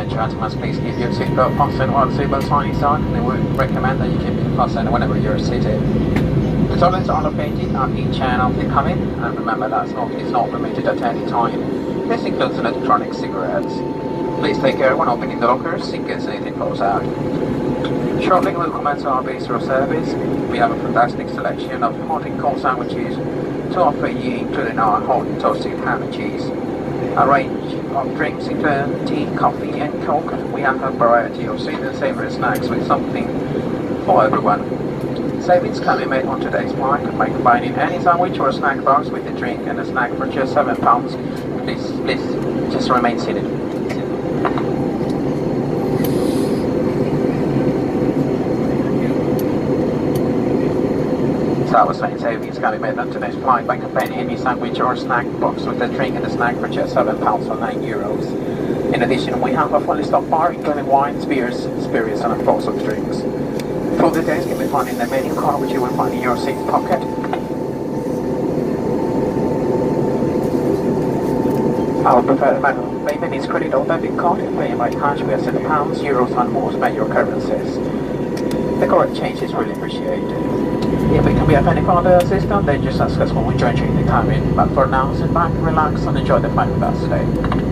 and gentlemen, please keep your seatbelt fastened while the seatbelt sign is on, and we recommend that you keep it fastened whenever you're seated. The toilets are located at each end of the cabin, and remember that smoking is not permitted at any time. This includes electronic cigarettes. Please take care when opening the lockers in case anything falls out. Shortly we'll commence our bistro service. We have a fantastic selection of hot and cold sandwiches to offer you, including our hot toasted ham and cheese. A range of drinks include tea, coffee and coke. We have a variety of sweet and savory snacks with something for everyone. Savings can be made on today's flight by combining any sandwich or snack box with a drink and a snack for just £7. Please, just remain seated. So I was saying savings can be made on today's flight by combining any sandwich or snack box with a drink and a snack for just £7 or €9. In addition, we have a fully stocked bar including wines, beers, spirits and a box of drinks. Full details can be found in the menu card, which you will find in your seat pocket. Our preferred method of payment is credit or debit card. If paying by cash, we accept pounds, euros and more major currencies. The correct change is really appreciated. If we can be of any further assistance, then just ask us when we join you in the cabin. But for now, sit back, relax and enjoy the flight with us today.